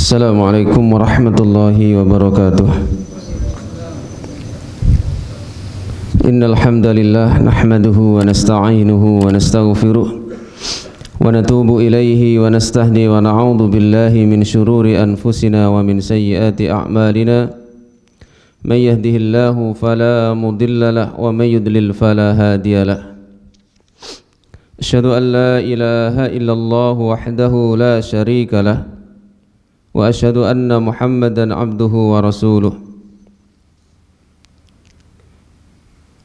Assalamualaikum warahmatullahi wabarakatuh. Innal hamdalillah nahmaduhu wa nasta'inuhu wa nastaghfiruh wa natubu ilaihi wa nastahdi wa na'udzu billahi min syururi anfusina wa min sayyiati a'malina. May yahdihillahu fala mudilla lahu wa may yudlil fala hadiya lahu. Asyhadu an la ilaha illallah wahdahu la syarika lahu wa asyhadu anna Muhammadan abduhu wa rasuluh.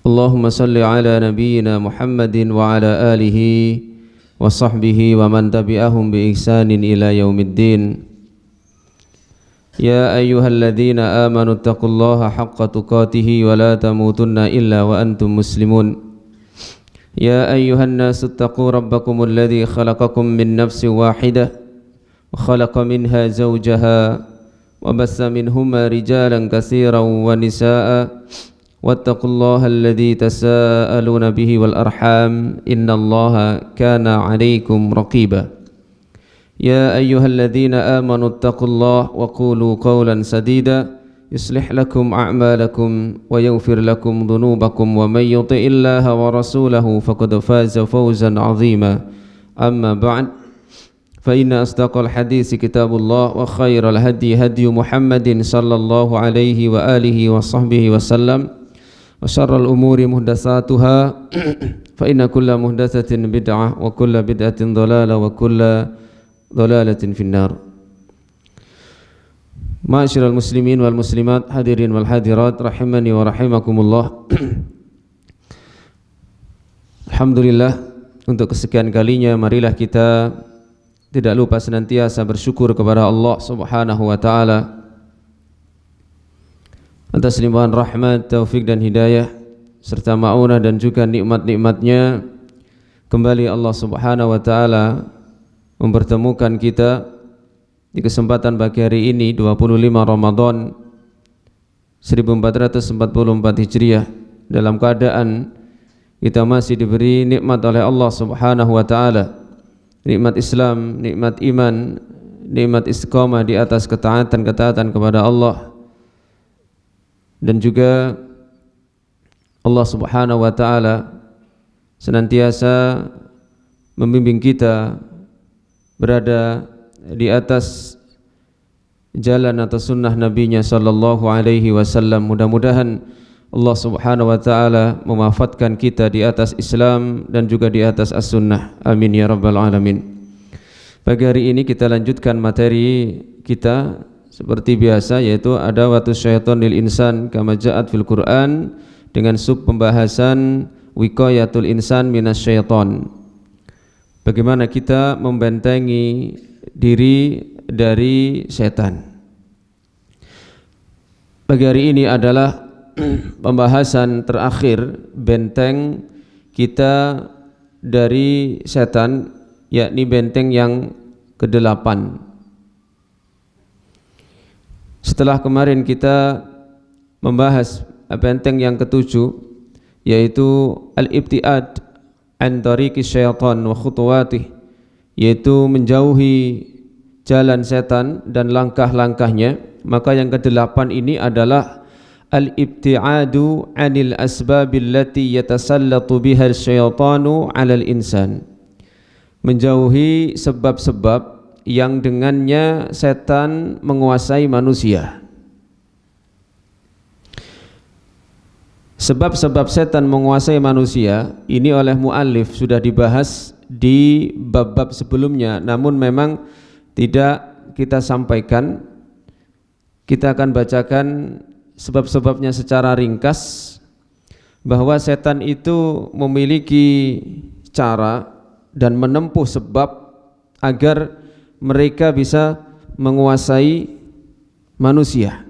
Allahumma salli ala nabiyyina Muhammadin wa ala alihi wa sahbihi wa man tabi'ahum bi ihsanin ila yaumiddin. Ya ayyuhalladzina amanu taqullaha haqqa tuqatih wa la tamutunna illa wa antum muslimun. Ya ayyuhan nasu taqu rabbakumul ladzi khalaqakum min nafsin wahidah وخلق منها زوجها وبث منهما رجالا كثيرا ونساء واتقوا الله الذي تساءلون به والأرحام إن الله كان عليكم رقيبا يا أيها الذين آمنوا اتقوا الله وقولوا قولا سديدا يصلح لكم أعمالكم ويغفر لكم ذنوبكم ومن يطع الله ورسوله فقد فاز فوزا عظيما أما بعد فإن أصدق الحديث كتاب الله وخير الهدي هدي محمد صلى الله عليه وآله وصحبه وسلم وشر الأمور محدثاتها فإن كل محدثة بدعة وكل بدعة ضلالة وكل ضلالة في النار. Ma'asyiral muslimin wal muslimat, hadirin wal hadirat rahimani wa rahimakumullah. Alhamdulillah, untuk kesekian kalinya marilah kita tidak lupa senantiasa bersyukur kepada Allah Subhanahu wa taala atas limpahan rahmat, taufik dan hidayah serta maunah dan juga nikmat-nikmatnya. Kembali Allah Subhanahu wa taala mempertemukan kita di kesempatan pagi hari ini 25 Ramadan 1444 Hijriah dalam keadaan kita masih diberi nikmat oleh Allah Subhanahu wa taala, nikmat Islam, nikmat iman, nikmat istiqamah di atas ketaatan kepada Allah, dan juga Allah Subhanahu wa taala senantiasa membimbing kita berada di atas jalan atau sunnah Nabi-Nya sallallahu alaihi wasallam. Mudah-mudahan Allah Subhanahu wa taala mewafatkan kita di atas Islam dan juga di atas as-sunnah. Amin ya rabbal alamin. Pagi hari ini kita lanjutkan materi kita seperti biasa, yaitu adawatus syaitan lil insan kama ja'at fil Quran, dengan sub pembahasan wiqayatul insan minasyaiton. Bagaimana kita membentengi diri dari setan. Pagi hari ini adalah pembahasan terakhir benteng kita dari setan, yakni benteng yang ke-8. Setelah kemarin kita membahas benteng yang ke-7, yaitu al-ibtiad an tariqis syaitan wa khutuwatih, yaitu menjauhi jalan setan dan langkah-langkahnya. Maka yang ke-8 ini adalah al-ibti'adu 'anil asbabil lati yatasallatu biha asyaitanu 'alal insan, menjauhi sebab-sebab yang dengannya setan menguasai manusia. Sebab-sebab setan menguasai manusia ini oleh muallif sudah dibahas di bab-bab sebelumnya, namun memang tidak kita sampaikan. Kita akan bacakan sebab-sebabnya secara ringkas, bahwa setan itu memiliki cara dan menempuh sebab agar mereka bisa menguasai manusia.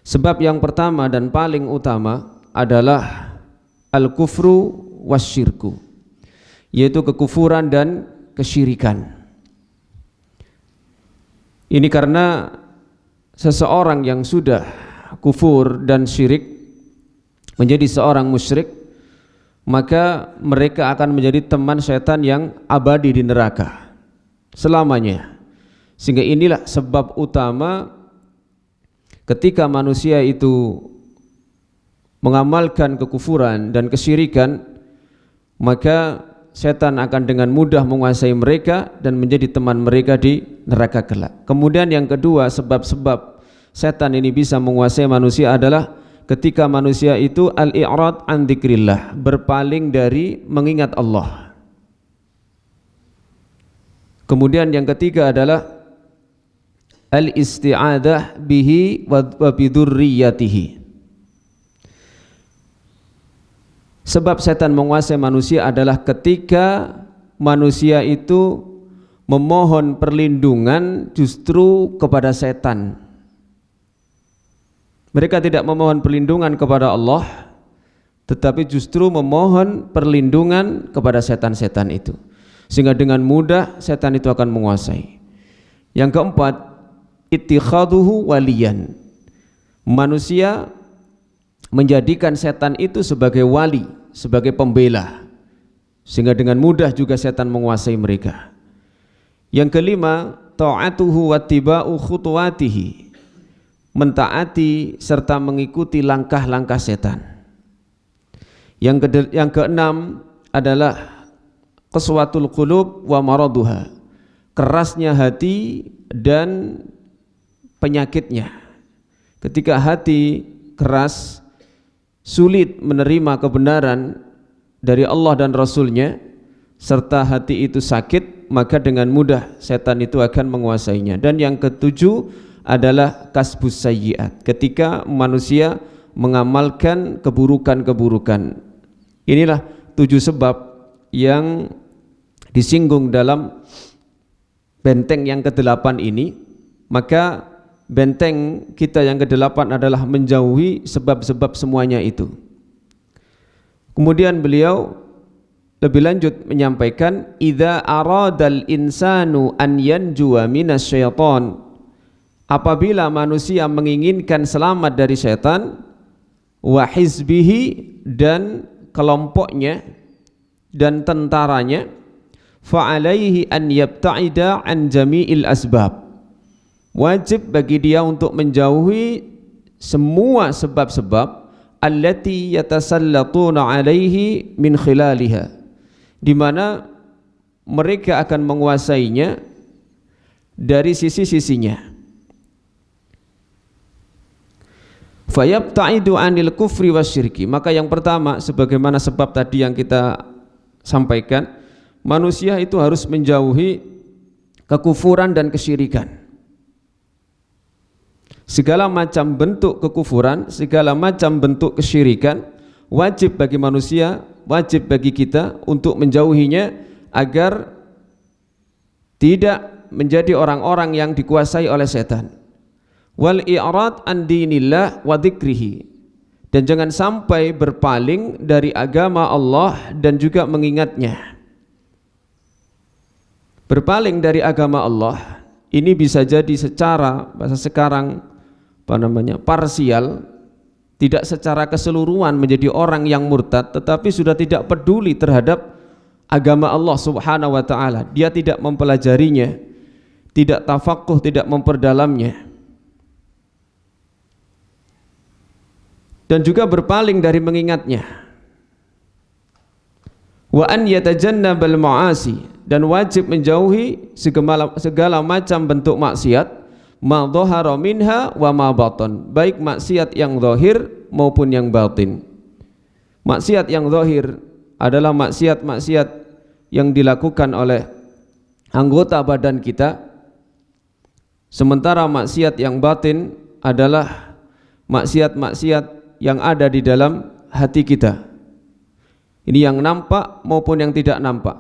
Sebab yang pertama dan paling utama adalah al-kufru wasyirku, yaitu kekufuran dan kesyirikan. Ini karena seseorang yang sudah kufur dan syirik, menjadi seorang musyrik, maka mereka akan menjadi teman setan yang abadi di neraka selamanya, Sehingga inilah sebab utama ketika manusia itu mengamalkan kekufuran dan kesyirikan, maka setan akan dengan mudah menguasai mereka dan menjadi teman mereka di neraka kelak. Kemudian yang kedua, sebab-sebab setan ini bisa menguasai manusia adalah ketika manusia itu al-i'rad an dzikrillah, berpaling dari mengingat Allah. Kemudian yang ketiga adalah al-isti'adah bihi wa bidurriyatihi. Sebab setan menguasai manusia adalah ketika manusia itu memohon perlindungan justru kepada setan. Mereka tidak memohon perlindungan kepada Allah, tetapi justru memohon perlindungan kepada setan-setan itu, sehingga dengan mudah setan itu akan menguasai. Yang keempat, ittikhaduhu waliyan. Manusia menjadikan setan itu sebagai wali, sebagai pembela, sehingga dengan mudah juga setan menguasai mereka. Yang kelima, ta'atuhu wattiba'u khutuwatihi, mentaati serta mengikuti langkah-langkah setan. Yang keenam adalah qaswatul qulub wa maraduha, kerasnya hati dan penyakitnya. Ketika hati keras, sulit menerima kebenaran dari Allah dan Rasulnya, serta hati itu sakit, maka dengan mudah setan itu akan menguasainya. Dan yang ketujuh adalah kasbus sayyi'at, ketika manusia mengamalkan keburukan-keburukan. Inilah 7 sebab yang disinggung dalam benteng yang ke-8 ini. Maka benteng kita yang ke-8 adalah menjauhi sebab-sebab semuanya itu. Kemudian beliau lebih lanjut menyampaikan, idza aradal insanu an yanjuwa minasyaiton, apabila manusia menginginkan selamat dari setan, wa hizbihi, dan kelompoknya dan tentaranya, fa alaihi an yabta'ida an jami'il asbab, wajib bagi dia untuk menjauhi semua sebab-sebab allati yatasallatuna alaihi min khilaliha, di mana mereka akan menguasainya dari sisi-sisinya. Fayabta'idu anil kufri wasyirki, maka yang pertama, sebagaimana sebab tadi yang kita sampaikan, manusia itu harus menjauhi kekufuran dan kesyirikan. Segala macam bentuk kekufuran, segala macam bentuk kesyirikan wajib bagi manusia, wajib bagi kita untuk menjauhinya agar tidak menjadi orang-orang yang dikuasai oleh setan. Wal i'rad an dinillah wa dzikrihi, dan jangan sampai berpaling dari agama Allah dan juga mengingatnya. Berpaling dari agama Allah ini bisa jadi secara bahasa sekarang parsial, tidak secara keseluruhan menjadi orang yang murtad, tetapi sudah tidak peduli terhadap agama Allah Subhanahu wa taala. Dia tidak mempelajarinya, tidak tafakuh, tidak memperdalamnya. Dan juga berpaling dari mengingatnya. Wa an yatajannabal ma'asi, dan wajib menjauhi segala macam bentuk maksiat, ma dhahara minha wa ma batan, baik maksiat yang zahir maupun yang batin. Maksiat yang zahir adalah maksiat-maksiat yang dilakukan oleh anggota badan kita, sementara maksiat yang batin adalah maksiat-maksiat yang ada di dalam hati kita. Ini yang nampak maupun yang tidak nampak.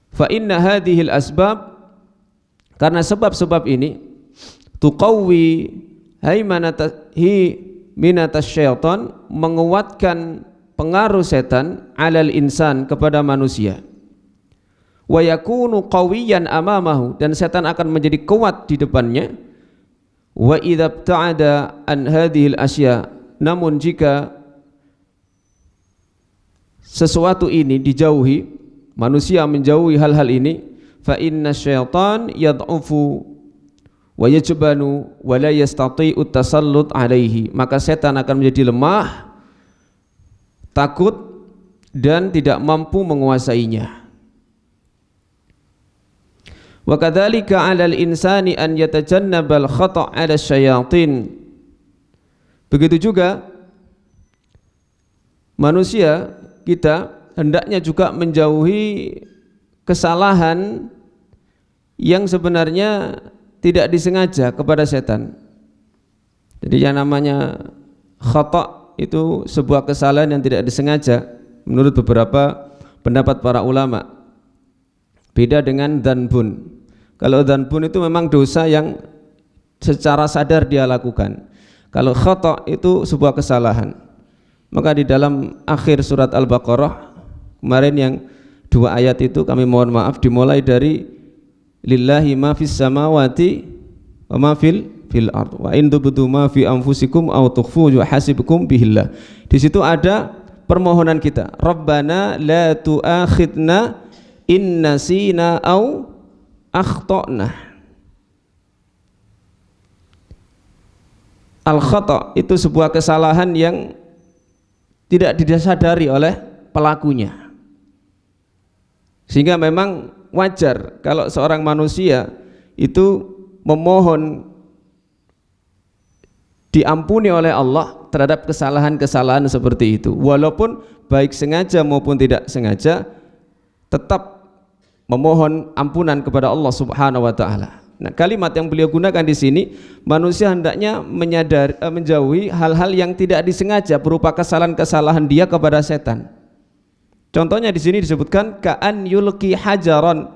Fa inna hadhil asbab, karena sebab-sebab ini, tuqawwi haimanatahi minatasyaitan, menguatkan pengaruh setan alal insan, kepada manusia. Wa yakunu qawiyan amamahu, dan setan akan menjadi kuat di depannya. Wa idza ibta'ada an hadhil asya, namun jika sesuatu ini dijauhi, manusia menjauhi hal-hal ini, fa inna syaitan yad'ufu wa yajbanu wa la yastati'u tasallut alaihi, maka setan akan menjadi lemah, takut dan tidak mampu menguasainya. Wa kadzalika 'alal insani an yatajannabal khata' 'ala syayatin. Begitu juga manusia kita hendaknya juga menjauhi kesalahan yang sebenarnya tidak disengaja kepada setan. Jadi yang namanya khata' itu sebuah kesalahan yang tidak disengaja menurut beberapa pendapat para ulama. Beda dengan dzanbun. Kalau dzanbun itu memang dosa yang secara sadar dia lakukan. Kalau khata' itu sebuah kesalahan. Maka di dalam akhir surat Al-Baqarah kemarin yang 2 ayat itu kami mohon maaf, dimulai dari lillahi ma fis samawati wa ma fil ard wa in tubdu ma fi anfusikum aw tukhfu yuhasibukum bihillah. Di situ ada permohonan kita, Rabbana la tu'akhidna in nasina aw akhtana. Al-khata' itu sebuah kesalahan yang tidak disadari oleh pelakunya, sehingga memang wajar kalau seorang manusia itu memohon diampuni oleh Allah terhadap kesalahan-kesalahan seperti itu, walaupun baik sengaja maupun tidak sengaja tetap memohon ampunan kepada Allah Subhanahu wa taala. Nah, kalimat yang beliau gunakan di sini, manusia hendaknya menjauhi hal-hal yang tidak disengaja berupa kesalahan-kesalahan dia kepada setan. Contohnya di sini disebutkan ka'an yulqi hajaron,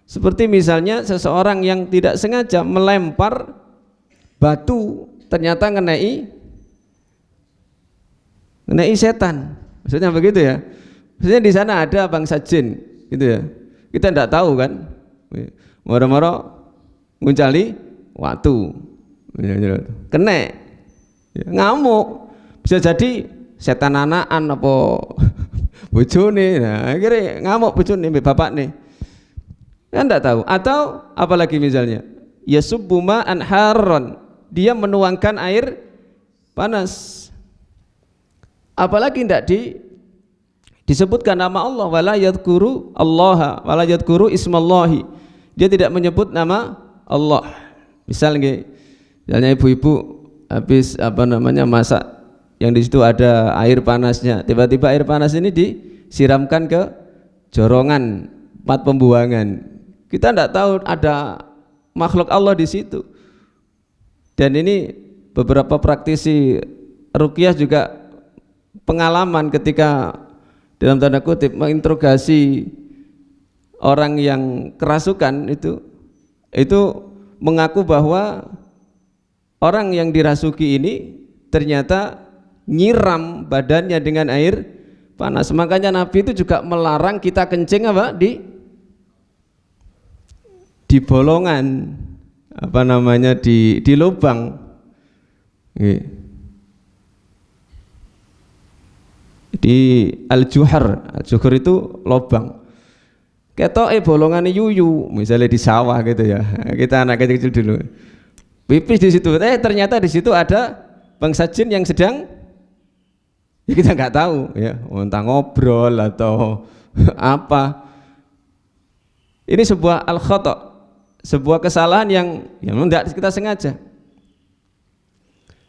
seperti misalnya seseorang yang tidak sengaja melempar batu ternyata ngenai setan. Maksudnya begitu ya. Maksudnya di sana ada bangsa jin, gitu ya. Kita tidak tahu kan. Moro-moro nguncali watu, kena, ngamuk, bisa jadi setan anakan apa bojone. Nah, akhirnya ngamuk bojone bapak nih, kan tidak tahu. Atau apalagi misalnya yasubbu ma'an harron, dia menuangkan air panas, apalagi tidak disebutkan nama Allah, wala yadhkuru Allah wala yadhkuru ismallahi, dia tidak menyebut nama Allah. Misalnya ibu-ibu habis masak yang di situ ada air panasnya, tiba-tiba air panas ini disiramkan ke jorongan tempat pembuangan. Kita tidak tahu ada makhluk Allah di situ. Dan ini beberapa praktisi ruqyah juga pengalaman ketika dalam tanda kutip menginterogasi orang yang kerasukan itu mengaku bahwa orang yang dirasuki ini ternyata nyiram badannya dengan air panas. Makanya Nabi itu juga melarang kita kencing di bolongan, di lubang. Di al-juhar itu lubang. Ketoke bolongannya yuyu, misalnya di sawah gitu ya. Kita anak kecil dulu, pipis di situ. Ternyata di situ ada bangsa jin yang sedang, ya kita nggak tahu ya, entah ngobrol atau apa. Ini sebuah al-khata', sebuah kesalahan yang memang tidak kita sengaja.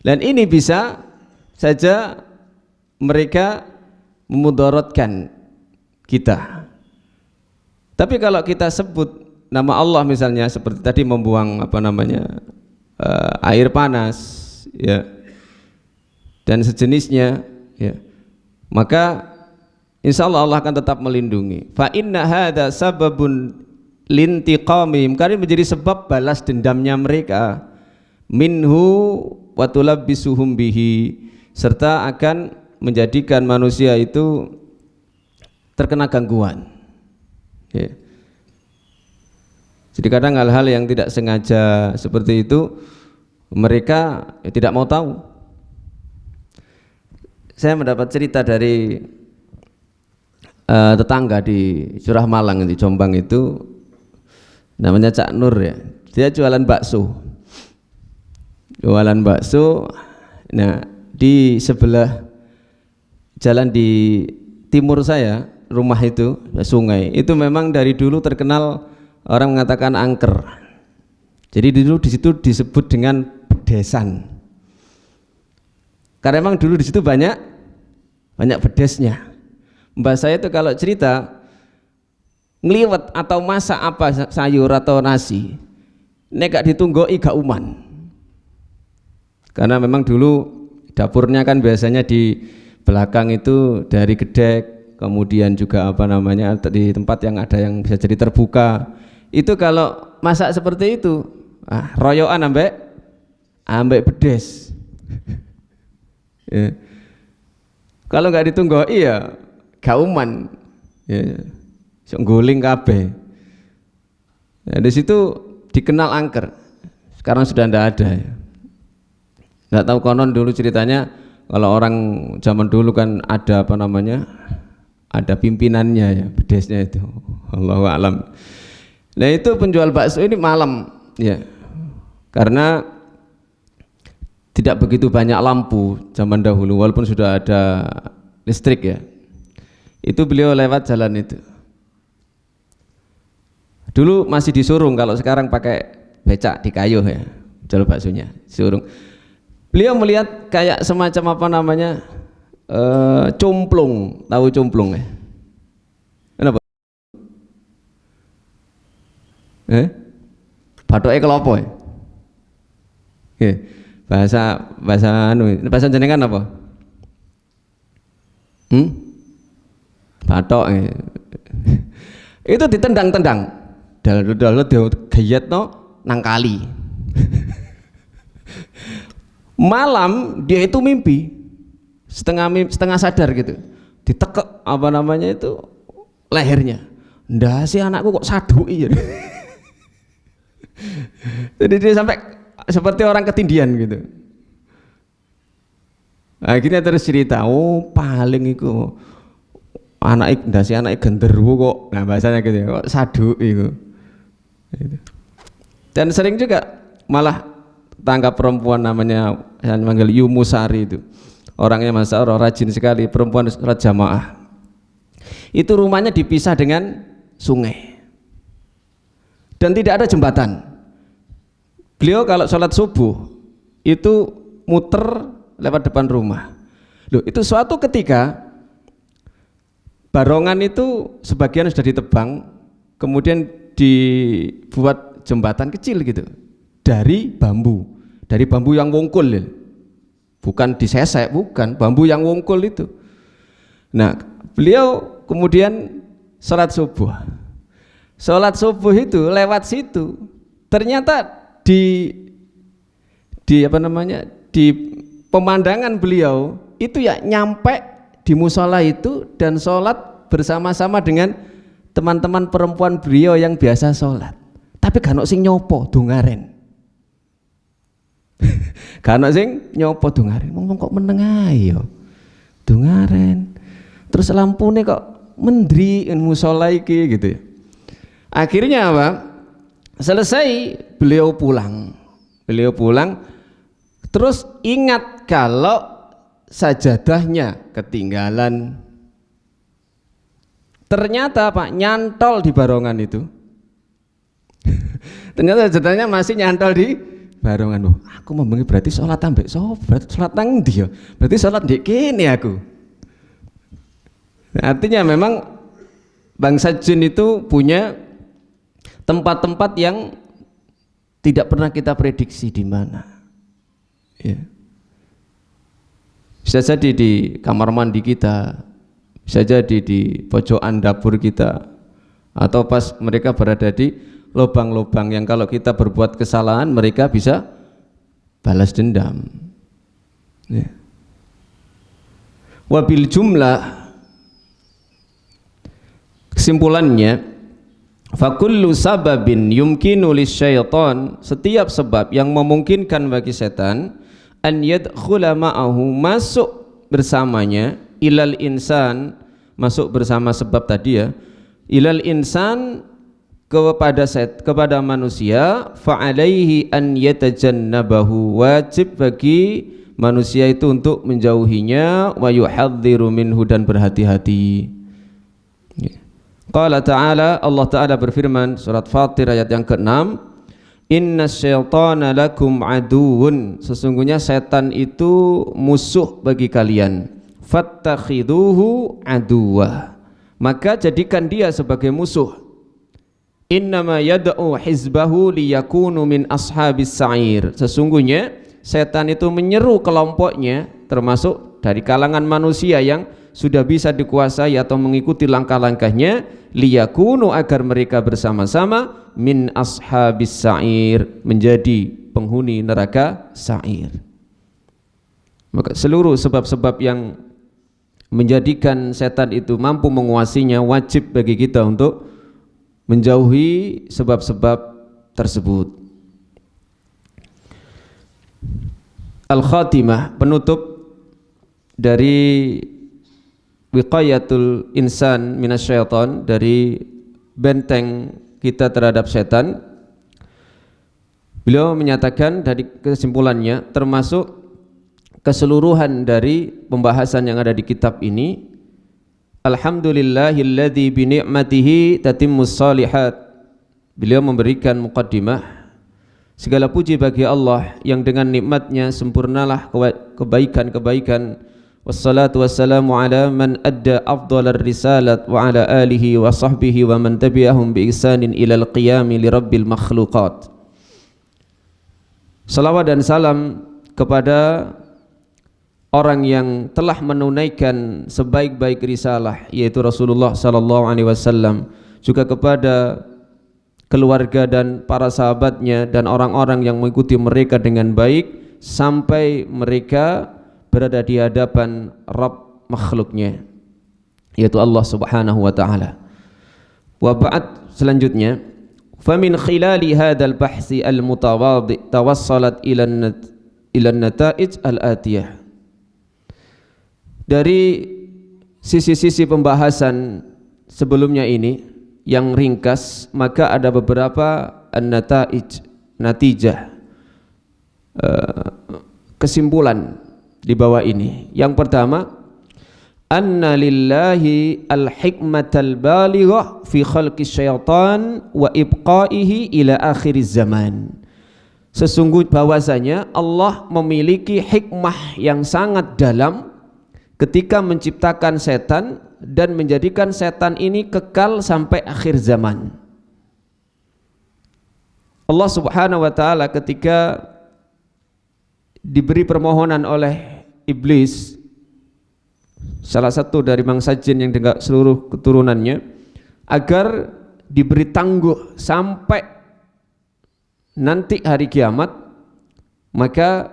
Dan ini bisa saja mereka memudaratkan kita. Tapi kalau kita sebut nama Allah misalnya seperti tadi membuang air panas ya dan sejenisnya ya, maka insya Allah Allah akan tetap melindungi. Fa inna hadza sababun lintiqamihim, karena menjadi sebab balas dendamnya mereka, minhu wa tulabbisuhum bihi, serta akan menjadikan manusia itu terkena gangguan. Ya. Jadi kadang hal-hal yang tidak sengaja seperti itu mereka tidak mau tahu. Saya mendapat cerita dari tetangga di Curah Malang di Jombang itu, namanya Cak Nur ya. Dia jualan bakso. Jualan bakso. Nah, di sebelah jalan di timur saya, rumah itu, sungai. Itu memang dari dulu terkenal orang mengatakan angker. Jadi dulu di situ disebut dengan bedesan. Karena memang dulu di situ banyak bedesnya. Mbak saya itu kalau cerita ngeliwet atau masak apa sayur atau nasi, nek gak ditunggoi gak uman. Karena memang dulu dapurnya kan biasanya di belakang itu dari gedek, kemudian juga apa namanya di tempat yang ada yang bisa jadi terbuka. Itu kalau masak seperti itu, royokan ambek bedes. Ya. Kalau nggak ditunggoi ya gak uman. Ya. Guling kabeh. Nah, di situ dikenal angker. Sekarang sudah ndak ada ya. Nggak tahu konon dulu ceritanya kalau orang zaman dulu kan ada apa namanya, ada pimpinannya ya, bedesnya itu. Allahu a'lam. Nah itu penjual bakso ini malam ya, karena tidak begitu banyak lampu zaman dahulu walaupun sudah ada listrik ya. Itu beliau lewat jalan itu. Dulu masih disurung, kalau sekarang pakai becak di kayu ya, jual baksonya disurung. Beliau melihat kayak semacam apa namanya cumplung, tahu cumplung ya? Kenapa? Bathoke kelopo ya? Bahasa jenengan apa? Bathok ya. Itu ditendang-tendang. Dal gayetno nang kali. Malam dia itu mimpi setengah sadar gitu, ditekek apa namanya itu lehernya. Ndah sih anakku kok saduki ya. Jadi dia sampai seperti orang ketindihan gitu. Akhirnya terus cerita, oh paling itu anak ndasi anak genderuwo kok, nah bahasanya gitu ya, kok saduki itu. Dan sering juga malah tangga perempuan namanya yang manggil Yumusari itu, orangnya Masya Allah rajin sekali, perempuan sholat jamaah. Itu rumahnya dipisah dengan sungai dan tidak ada jembatan. Beliau kalau sholat subuh itu muter lewat depan rumah. Loh, itu suatu ketika barongan itu sebagian sudah ditebang, kemudian dibuat jembatan kecil gitu dari bambu yang wungkul, bukan disesek, bukan, bambu yang wungkul itu. Nah, beliau kemudian sholat subuh itu lewat situ, ternyata di apa namanya, di pemandangan beliau itu ya nyampe di musola itu dan sholat bersama-sama dengan teman-teman perempuan beliau yang biasa sholat, tapi gak ono sing nyopo dungaren. Gak ono sing nyopo dungaren, ngomong kok meneng ae yo dungaren, terus lampune kok mendri musola iki gitu ya. Akhirnya apa, selesai beliau pulang terus ingat kalau sajadahnya ketinggalan. Ternyata Pak nyantol di barongan itu. Ternyata sajadahnya masih nyantol di barongan. Loh, aku membengi berarti sholat ambek berarti sholat nang ndi ya? Berarti sholat ndek kene aku. Artinya memang bangsa jin itu punya tempat-tempat yang tidak pernah kita prediksi di mana. Ya. Bisa jadi di kamar mandi kita, bisa jadi di pojokan dapur kita, atau pas mereka berada di lubang-lubang yang kalau kita berbuat kesalahan mereka bisa balas dendam. Ya. Wabil jumlah, kesimpulannya, fakullu sababin yumkinu lisyaitan, setiap sebab yang memungkinkan bagi setan, an yadkhula ma'ahu, masuk bersamanya, ilal insan, masuk bersama sebab tadi ya, ilal insan kepada manusia, fa'alaihi an yatajannabahu, wajib bagi manusia itu untuk menjauhinya, wa yuhadziru minhu, dan berhati-hati. Qala ta'ala, Allah Ta'ala berfirman surat Fatir ayat yang ke-6, inna syaitana lakum aduun, sesungguhnya setan itu musuh bagi kalian, fattakhiduhu aduwah, maka jadikan dia sebagai musuh. Innama yad'u hizbahu liyakunu min ashabis sa'ir, sesungguhnya setan itu menyeru kelompoknya termasuk dari kalangan manusia yang sudah bisa dikuasai atau mengikuti langkah-langkahnya, liyakunu, agar mereka bersama-sama min ashabis sa'ir, menjadi penghuni neraka sa'ir. Maka seluruh sebab-sebab yang menjadikan setan itu mampu menguasainya, wajib bagi kita untuk menjauhi sebab-sebab tersebut. Al-Khatimah, penutup dari wiqayatul insan minasyaitan, dari benteng kita terhadap setan. Beliau menyatakan dari kesimpulannya, termasuk keseluruhan dari pembahasan yang ada di kitab ini, alhamdulillahilladzi bi ni'matihi tatimmus shalihat. Beliau memberikan muqaddimah, segala puji bagi Allah yang dengan nikmatnya sempurnalah kebaikan-kebaikan. Wassalatu wassalamu ala man adda afdalar risalat wa ala alihi wa sahbihi wa man tabi'ahum bi ihsanin ilal qiyami li rabbil makhluqat. Salawat dan salam kepada orang yang telah menunaikan sebaik-baik risalah, yaitu Rasulullah sallallahu alaihi wasallam, juga kepada keluarga dan para sahabatnya dan orang-orang yang mengikuti mereka dengan baik sampai mereka berada di hadapan Rabb makhluknya, yaitu Allah Subhanahu wa taala. Wa ba'd, selanjutnya, famin khilali hadzal bahsi al-mutawadhi tawassalat ila an-nata'ij al-atiyah. Dari sisi-sisi pembahasan sebelumnya ini yang ringkas, maka ada beberapa an-nata'ij, natijah, kesimpulan di bawah ini. Yang pertama, anna lillahi al-hikmatal balighah fi khalqis syaitan wa ibqaihi ila akhiriz zaman. Sesungguhnya bahwasanya Allah memiliki hikmah yang sangat dalam ketika menciptakan setan dan menjadikan setan ini kekal sampai akhir zaman. Allah Subhanahu wa taala ketika diberi permohonan oleh iblis, salah satu dari bangsa jin yang dengan seluruh keturunannya, agar diberi tangguh sampai nanti hari kiamat, maka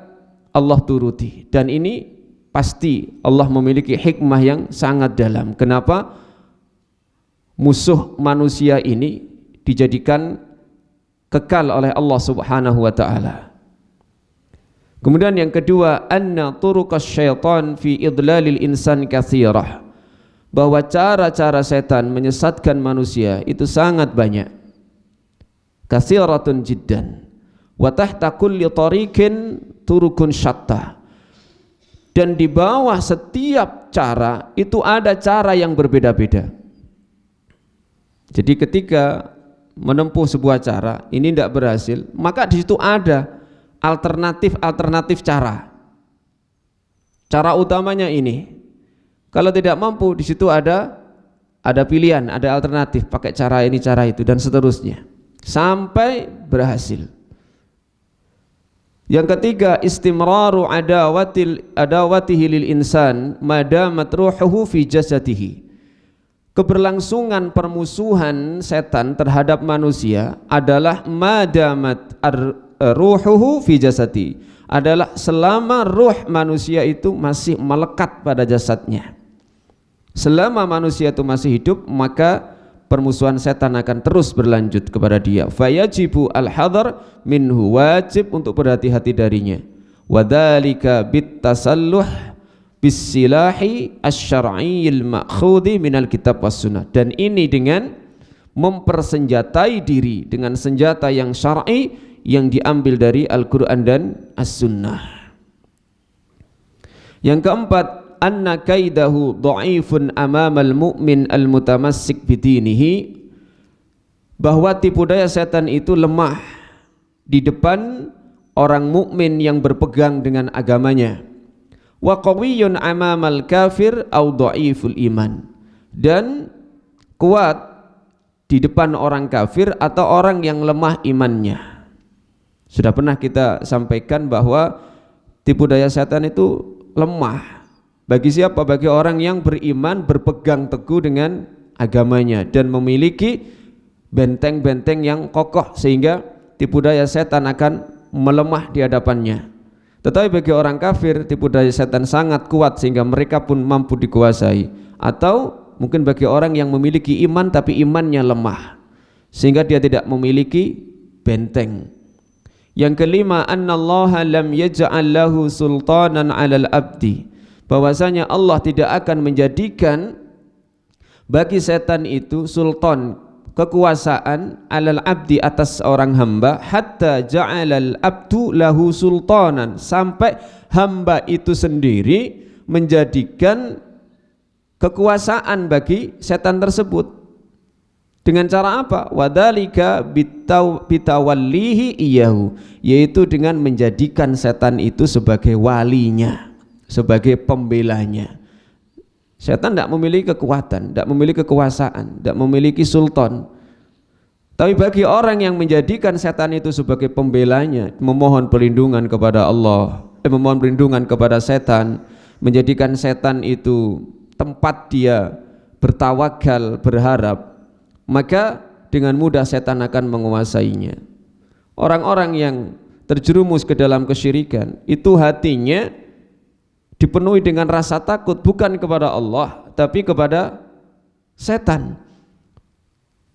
Allah turuti. Dan ini pasti Allah memiliki hikmah yang sangat dalam. Kenapa musuh manusia ini dijadikan kekal oleh Allah Subhanahu wa taala. Kemudian yang kedua, anna turuqas syaitan fi idlalil insan katsirah, bahwa cara-cara setan menyesatkan manusia itu sangat banyak. Katsiratun jiddan wa tahta kulli tariqin turukun syatta. Dan di bawah setiap cara itu ada cara yang berbeda-beda. Jadi ketika menempuh sebuah cara ini tidak berhasil, maka di situ ada alternatif cara. Cara utamanya ini. Kalau tidak mampu, di situ ada pilihan, ada alternatif, pakai cara ini, cara itu, dan seterusnya sampai berhasil. Yang ketiga, istimraru adawatihi lil insan madamat ruhuhu fi jasadihi. Keberlangsungan permusuhan setan terhadap manusia adalah madamat ruhuhu fi jasadi, adalah selama ruh manusia itu masih melekat pada jasadnya. Selama manusia itu masih hidup, maka permusuhan setan akan terus berlanjut kepada dia. Fayajibu al-hadar minhu, wajib untuk berhati-hati darinya. Wadzalika bitasalluh bisilahi asy-syar'iyyil ma'khudhi minal kitab was sunnah. Dan ini dengan mempersenjatai diri dengan senjata yang syar'i yang diambil dari Al-Quran dan As-Sunnah. Yang keempat, anna kaidahu dha'ifun amamal mu'min al-mutamassik bidinihi, bahwa tipu daya setan itu lemah di depan orang mukmin yang berpegang dengan agamanya. Wa qawiyyun amamal kafir au dha'iful iman, dan kuat di depan orang kafir atau orang yang lemah imannya. Sudah pernah kita sampaikan bahwa tipu daya setan itu lemah bagi siapa? Bagi orang yang beriman, berpegang teguh dengan agamanya dan memiliki benteng-benteng yang kokoh sehingga tipu daya setan akan melemah di hadapannya. Tetapi bagi orang kafir, tipu daya setan sangat kuat sehingga mereka pun mampu dikuasai. Atau mungkin bagi orang yang memiliki iman tapi imannya lemah sehingga dia tidak memiliki benteng. Yang kelima, annallaha lam yaj'al lahu sultanan 'alal abdi, bahwasanya Allah tidak akan menjadikan bagi setan itu sultan, kekuasaan, 'alal abdi, atas orang hamba, hatta ja'alal abdu lahu sultanan, sampai hamba itu sendiri menjadikan kekuasaan bagi setan tersebut. Dengan cara apa? Wadhalika bitawallihi iyahu, yaitu dengan menjadikan setan itu sebagai walinya, sebagai pembelanya. Setan tidak memiliki kekuatan, tidak memiliki kekuasaan, tidak memiliki sultan. Tapi bagi orang yang menjadikan setan itu sebagai pembelanya, memohon perlindungan kepada Allah, memohon perlindungan kepada setan, menjadikan setan itu tempat dia bertawakal, berharap, maka dengan mudah setan akan menguasainya. Orang-orang yang terjerumus ke dalam kesyirikan itu hatinya dipenuhi dengan rasa takut bukan kepada Allah tapi kepada setan.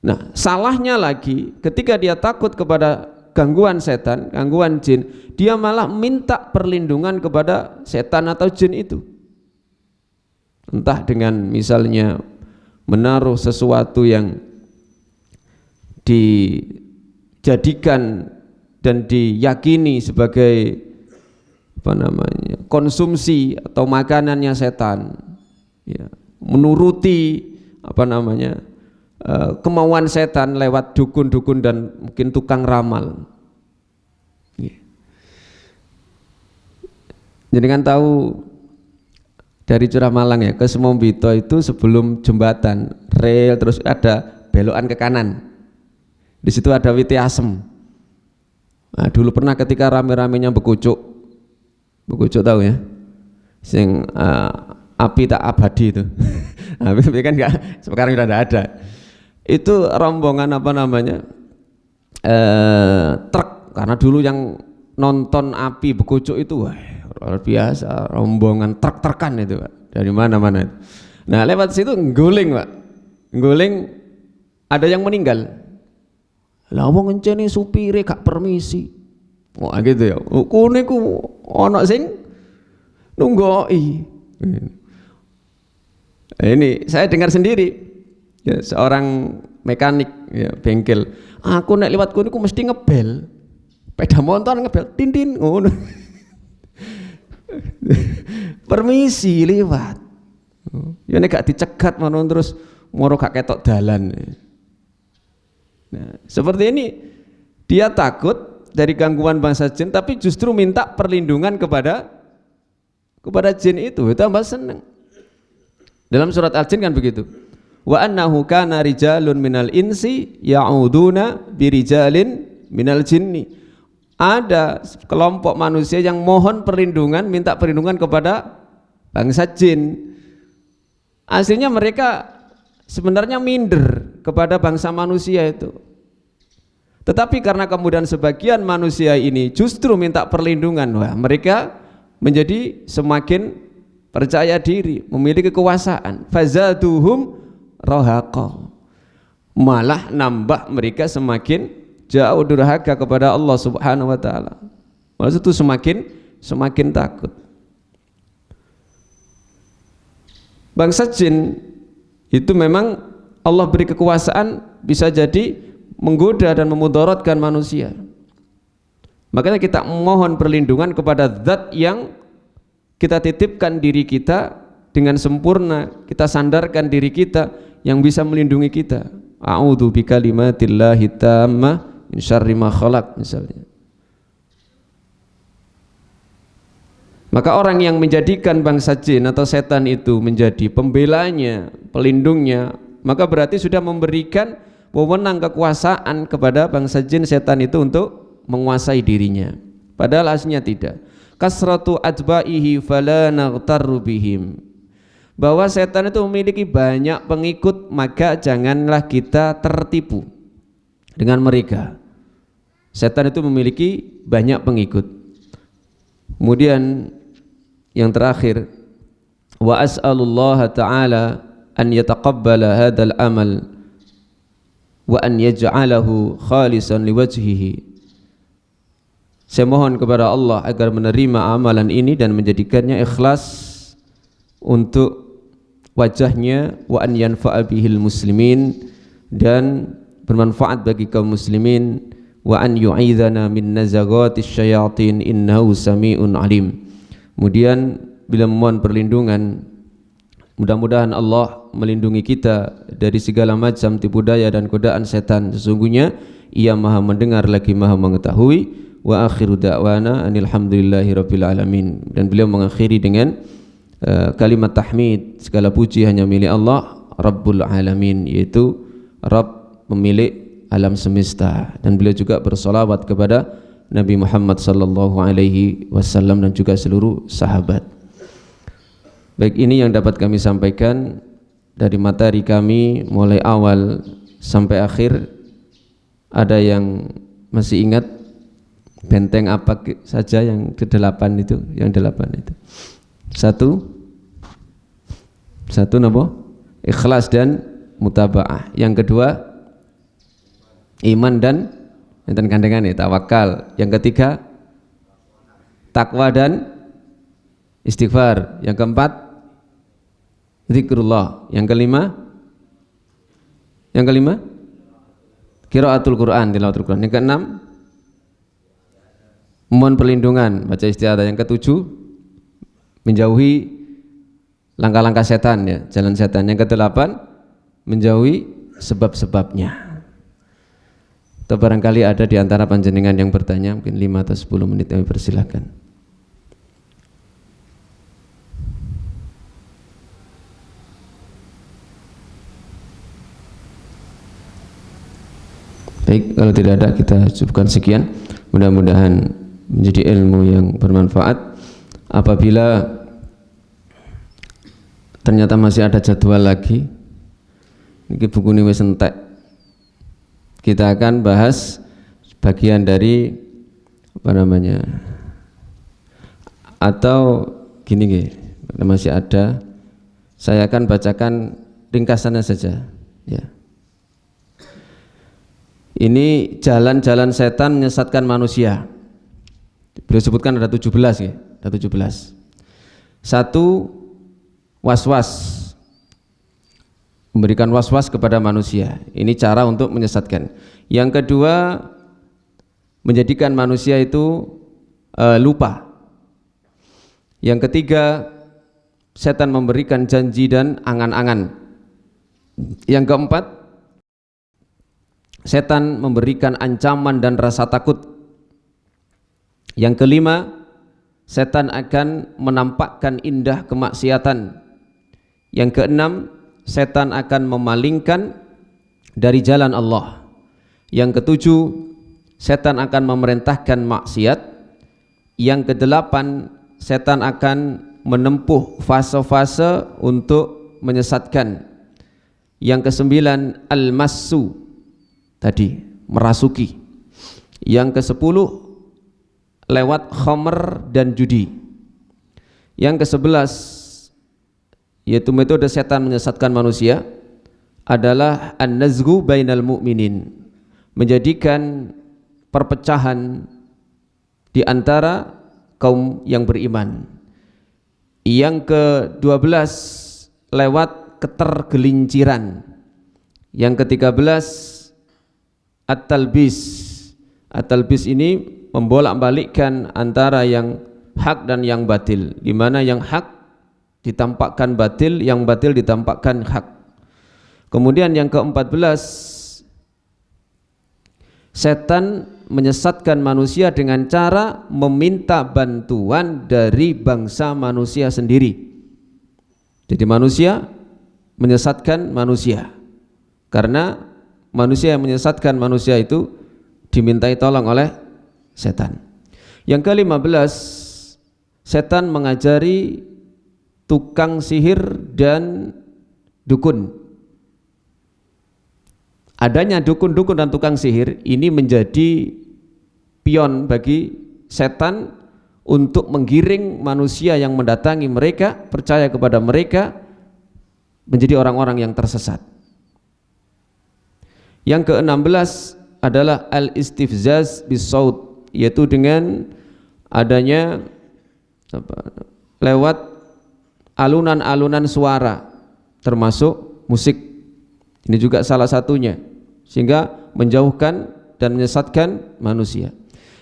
Nah, salahnya lagi ketika dia takut kepada gangguan setan, gangguan jin, dia malah minta perlindungan kepada setan atau jin itu. Entah dengan misalnya menaruh sesuatu yang dijadikan dan diyakini sebagai konsumsi atau makanannya setan, ya, menuruti kemauan setan lewat dukun-dukun dan mungkin tukang ramal. Jadi kan tahu dari Curah Malang ya ke Semombito itu sebelum jembatan rel terus ada belokan ke kanan. Di situ ada witi asem. Nah, dulu pernah ketika rame-ramenya bekucuk tahu ya, sing api tak abadi itu. Tapi kan enggak, sekarang sudah tidak ada. Itu rombongan truk, karena dulu yang nonton api bekucuk itu luar biasa, rombongan truk-trukan itu Pak, dari mana-mana. Nah, lewat situ ngguling Pak, ada yang meninggal. Lah wong encene supire gak permisi. Oh gitu ya. Kune ku ana sing nunggoki. Ini saya dengar sendiri. Ya, seorang mekanik ya, bengkel. Aku nek lewat kune ku mesti ngebel. Sepeda motor ngebel tin-tin ngono. Permisi lewat. Ya nek gak dicegat mono terus moro gak ketok dalan. Nah, seperti ini dia takut dari gangguan bangsa jin tapi justru minta perlindungan kepada jin itu tambah senang. Dalam surat Al-Jin kan begitu. Wa annahu kana rijalun minal insi ya'uduna birijalin minal jinni. Ada kelompok manusia yang mohon perlindungan, minta perlindungan kepada bangsa jin. Aslinya mereka sebenarnya minder kepada bangsa manusia itu, tetapi karena kemudian sebagian manusia ini justru minta perlindungan, wah mereka menjadi semakin percaya diri, memiliki kekuasaan. Fazaduhum rahaqa, malah nambah mereka semakin jauh durhaka kepada Allah Subhanahu wa taala. Maksud itu semakin takut. Bangsa jin itu memang Allah beri kekuasaan bisa jadi menggoda dan memudaratkan manusia. Makanya kita mohon perlindungan kepada zat yang kita titipkan diri kita dengan sempurna, kita sandarkan diri kita yang bisa melindungi kita. A'udzu bikalimatillahi tammah min syarri ma khalaq misalnya. Maka orang yang menjadikan bangsa jin atau setan itu menjadi pembelanya, pelindungnya, maka berarti sudah memberikan wewenang kekuasaan kepada bangsa jin setan itu untuk menguasai dirinya, padahal aslinya tidak. Kasratu atba'ihi fala naghtarru bihim, bahwa setan itu memiliki banyak pengikut, maka janganlah kita tertipu dengan mereka. Setan itu memiliki banyak pengikut. Kemudian yang terakhir, wa as'alullaha ta'ala an yataqabbala hadzal amal wa an yaj'alahu khalisan liwajhihi. Saya mohon kepada Allah agar menerima amalan ini dan menjadikannya ikhlas untuk wajahnya, wa an yanfa'a bihil muslimin, dan bermanfaat bagi kaum muslimin, wa an yu'idhana min nazaghatis syayatin innahu sami'un alim. Kemudian bila memohon perlindungan, mudah-mudahan Allah melindungi kita dari segala macam tipu daya dan godaan setan. Sesungguhnya Ia Maha mendengar lagi Maha mengetahui. Wa akhiru da'wana anil hamdulillahi rabbil alamin. Dan beliau mengakhiri dengan kalimat tahmid, segala puji hanya milik Allah Rabbul alamin, yaitu Rabb pemilik alam semesta. Dan beliau juga bersolawat kepada Nabi Muhammad sallallahu alaihi wasallam dan juga seluruh sahabat. Baik, ini yang dapat kami sampaikan dari materi kami mulai awal sampai akhir. Ada yang masih ingat benteng apa saja yang ke-8 itu? Yang 8 itu. Satu napa? Ikhlas dan mutaba'ah. Yang kedua, iman dan enten gandengan ya, tawakal. Yang ketiga, takwa dan istighfar. Yang keempat, zikrullah. Yang kelima, qiraatul Quran, tilawatul Quran. Yang keenam, memohon perlindungan, baca isti'adzah. Yang ketujuh, menjauhi langkah-langkah setan ya, jalan setan. Yang kedelapan, menjauhi sebab-sebabnya. Atau barangkali ada di antara panjenengan yang bertanya, mungkin 5 atau 10 menit, kami persilahkan. Baik, kalau tidak ada kita cukupkan sekian. Mudah-mudahan menjadi ilmu yang bermanfaat. Apabila ternyata masih ada jadwal lagi, ini buku ini wis entek, kita akan bahas bagian dari atau gini, masih ada, saya akan bacakan ringkasannya saja ya. Ini jalan-jalan setan menyesatkan manusia. Beliau sebutkan ada 17 ya, ada 17. Satu, was-was, memberikan was-was kepada manusia. Ini cara untuk menyesatkan. Yang kedua, menjadikan manusia itu lupa. Yang ketiga, setan memberikan janji dan angan-angan. Yang keempat, setan memberikan ancaman dan rasa takut. Yang kelima, setan akan menampakkan indah kemaksiatan. Yang keenam, setan akan memalingkan dari jalan Allah. Yang ketujuh, setan akan memerintahkan maksiat. Yang kedelapan, setan akan menempuh fase-fase untuk menyesatkan. Yang kesembilan, al-massu, tadi merasuki. Yang ke-10, lewat khamr dan judi. Yang ke-11, yaitu metode setan menyesatkan manusia, adalah an-nazghu bainal mu'minin, menjadikan perpecahan di antara kaum yang beriman. Yang ke-12, lewat ketergelinciran. Yang ke-13, at-talbis. At-talbis ini membolak-balikkan antara yang hak dan yang batil, di mana yang hak ditampakkan batil, yang batil ditampakkan hak. Kemudian yang ke-14, setan menyesatkan manusia dengan cara meminta bantuan dari bangsa manusia sendiri. Jadi manusia menyesatkan manusia, karena manusia yang menyesatkan manusia itu dimintai tolong oleh setan. Yang ke-15, setan mengajari tukang sihir dan dukun. Adanya dukun-dukun dan tukang sihir ini menjadi pion bagi setan untuk menggiring manusia yang mendatangi mereka, percaya kepada mereka, menjadi orang-orang yang tersesat. Yang ke-16 adalah al-istifzaz bisaut, yaitu dengan adanya lewat alunan-alunan suara, termasuk musik. Ini juga salah satunya, sehingga menjauhkan dan menyesatkan manusia.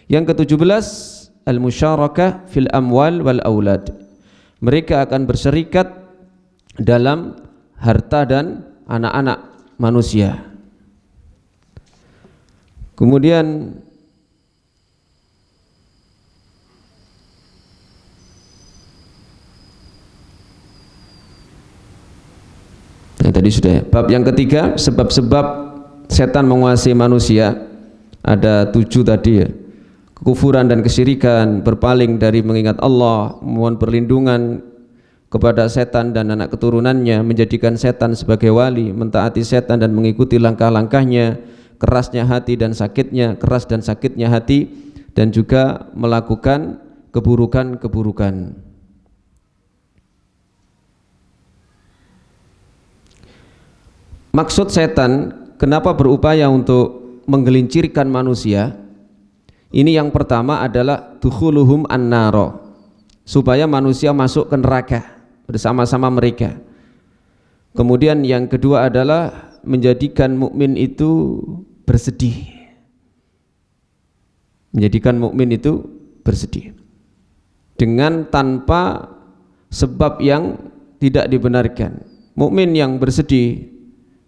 Yang ke-17 al-musyarakah fil amwal wal aulad. Mereka akan berserikat dalam harta dan anak-anak manusia. Kemudian tadi sudah ya. Bab yang ketiga, sebab-sebab setan menguasai manusia. Ada 7 tadi ya. Kekufuran dan kesyirikan, berpaling dari mengingat Allah, memohon perlindungan kepada setan dan anak keturunannya, menjadikan setan sebagai wali, mentaati setan dan mengikuti langkah-langkahnya, kerasnya hati dan sakitnya, keras dan sakitnya hati, dan juga melakukan keburukan-keburukan. Maksud setan kenapa berupaya untuk menggelincirkan manusia? Ini yang pertama adalah dukhuluhum an-naro, supaya manusia masuk ke neraka bersama-sama mereka. Kemudian yang kedua adalah menjadikan mukmin itu bersedih. Menjadikan mukmin itu bersedih dengan tanpa sebab yang tidak dibenarkan. Mukmin yang bersedih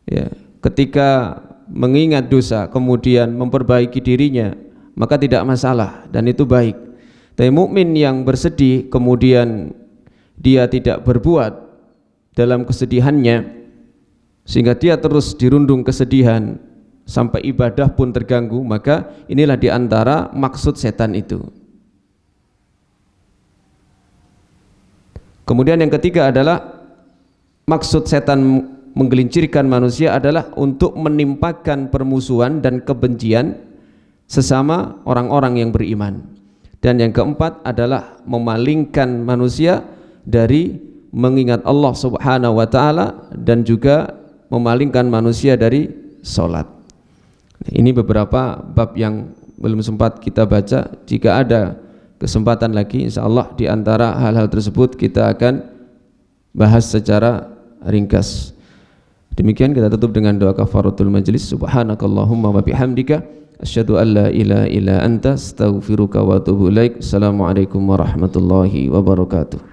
ya, ketika mengingat dosa kemudian memperbaiki dirinya, maka tidak masalah dan itu baik. Tapi mukmin yang bersedih kemudian dia tidak berbuat dalam kesedihannya, sehingga dia terus dirundung kesedihan sampai ibadah pun terganggu, maka inilah diantara maksud setan itu. Kemudian yang ketiga adalah maksud setan menggelincirkan manusia adalah untuk menimpakan permusuhan dan kebencian sesama orang-orang yang beriman. Dan yang keempat adalah memalingkan manusia dari mengingat Allah Subhanahu wa taala dan juga memalingkan manusia dari salat. Ini beberapa bab yang belum sempat kita baca. Jika ada kesempatan lagi, insyaallah di antara hal-hal tersebut kita akan bahas secara ringkas. Demikian kita tutup dengan doa kafaratul majlis. Subhanakallahumma wa bihamdika asyhadu an la ilaha illa anta astaghfiruka wa atubu ilaik. Assalamualaikum warahmatullahi wabarakatuh.